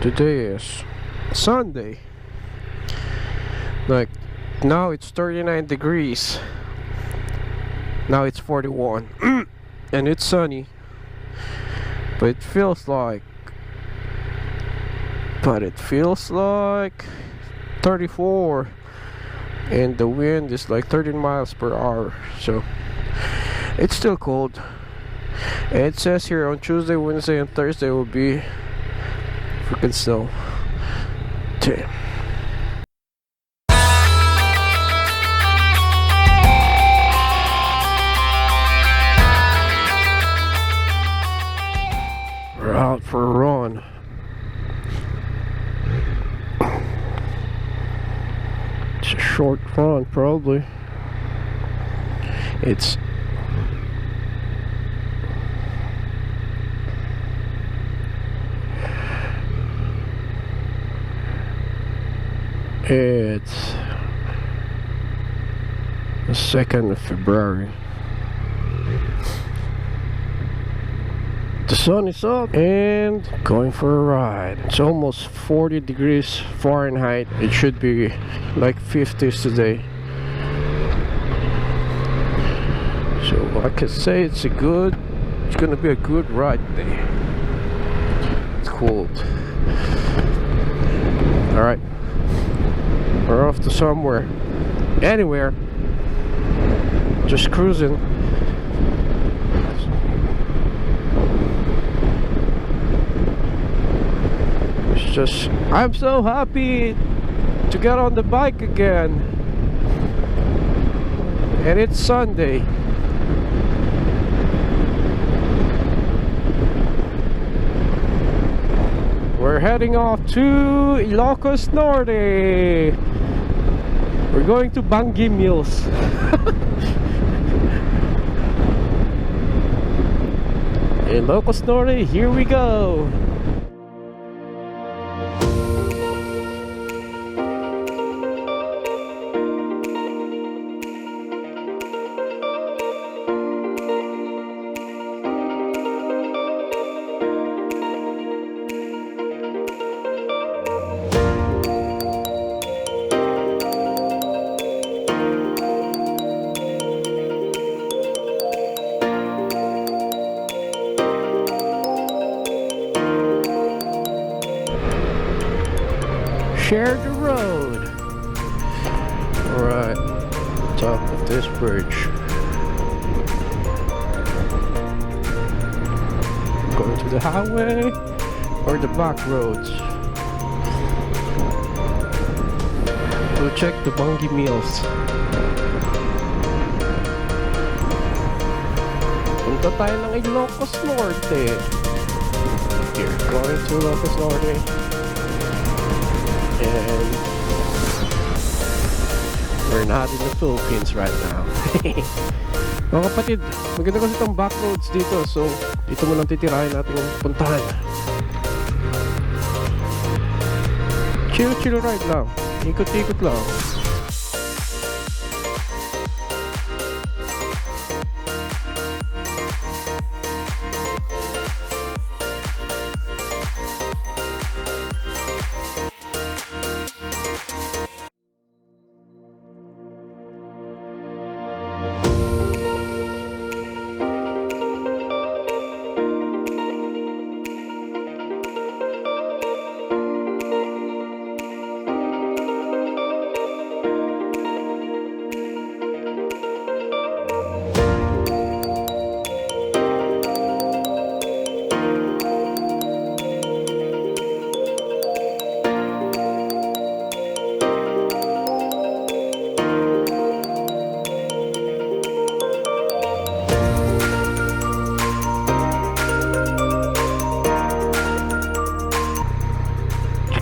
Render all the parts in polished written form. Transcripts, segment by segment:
Today is Sunday. Like now it's 39 degrees. Now it's 41 and it's sunny. But it feels like 34 and the wind is like 13 miles per hour, so it's still cold. And it says here on Tuesday, Wednesday and Thursday will be freaking snow. Damn. We're out for a run. It's a short run, probably. It's the 2nd of February. The sun is up and going for a ride. It's almost 40 degrees Fahrenheit. It should be like 50s today. So I can say it's gonna be a good ride today. It's cold. Alright. We're off to somewhere. Anywhere. Just cruising. I'm so happy to get on the bike again, and it's Sunday. We're heading off to Ilocos Norte. We're going to Bangui Mills. Ilocos Norte, here we go. Share the road. Alright, top of this bridge. Going to the highway or the back roads. We'll check the Bangui Mills. Punta tayo ng Ilocos Norte. Here, going to Ilocos Norte. And we're not in the Philippines right now. Mga kapatid, maganda kasi itong back roads dito, so dito mo lang titirahin natin yung puntahan. Chill ride lang, ikot-ikot lang.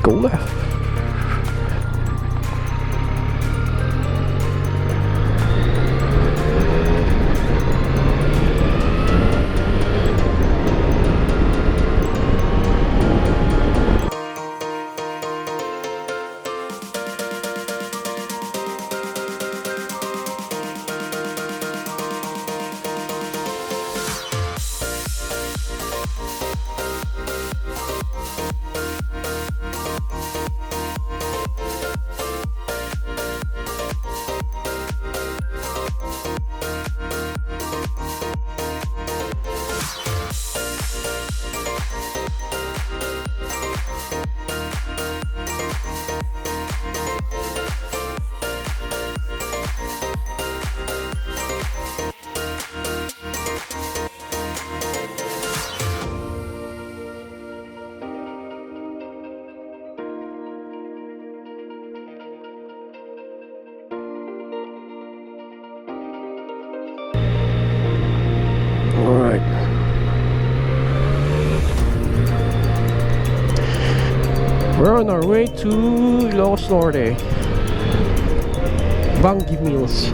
Go left. We're on our way to Ilocos Norte. Bangui Mills.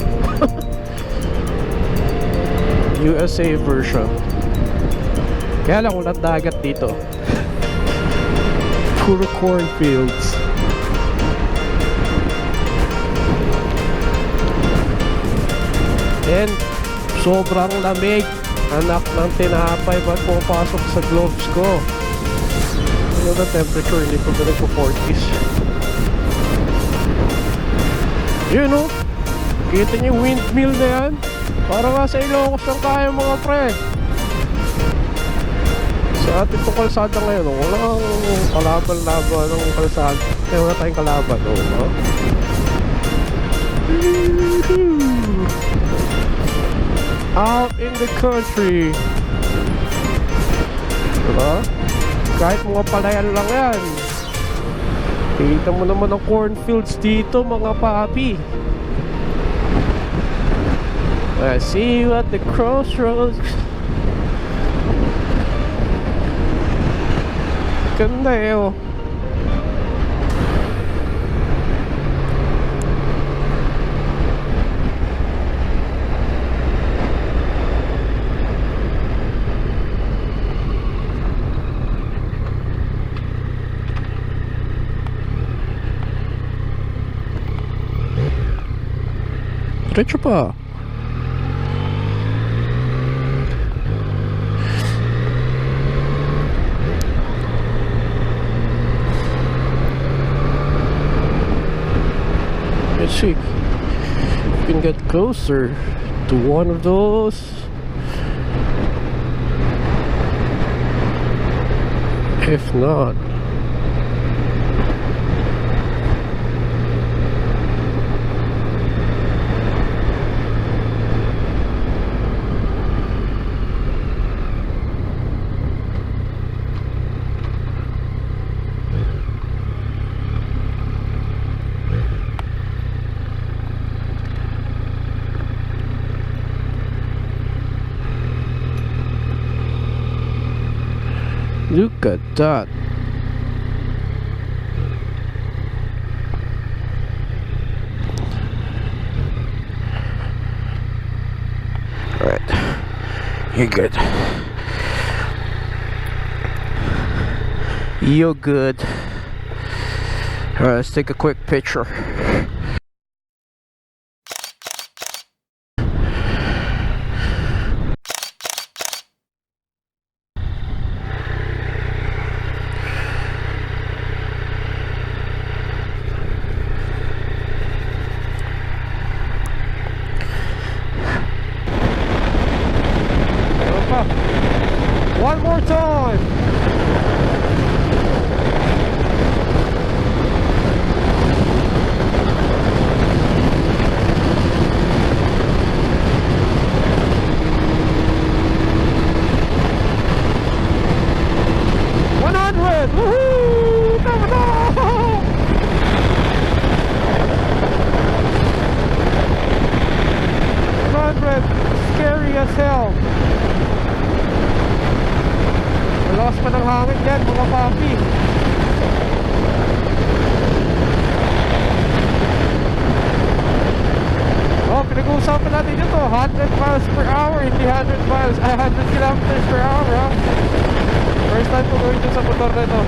USA version. Kaya lang walang dagat dito. Puro cornfields. And sobrang lamig. Anak ng tinapay, ba't pumapasok sa gloves ko? Ano na temperature? Hindi pa ba nagpo-40s? Yun o. Kita niyo yung windmill na yan? Para nga sa Ilocos lang tayo mga pre. Sa atin itong kalsada ngayon, walang kalaban-laban ng kalsada. Kaya wala tayong kalaban. Out in the country. Diba? Kahit mga palayan lang yan. Kita mo naman ang cornfields dito mga papi. I see you at the crossroads. Ganda eh oh. Diretso pa. Let's see if we can get closer to one of those. If not, look at that. Alright, you're good. You're good. Alright, let's take a quick picture. One more time. Woohoo! Come on! 100, scary as hell. Malakas pa ng hangin yan mga papi. Oh, pinag-uusapan natin ito 100 miles per hour, hindi 100 kilometers per hour ha. First time ko gawin dun sa motor na ito.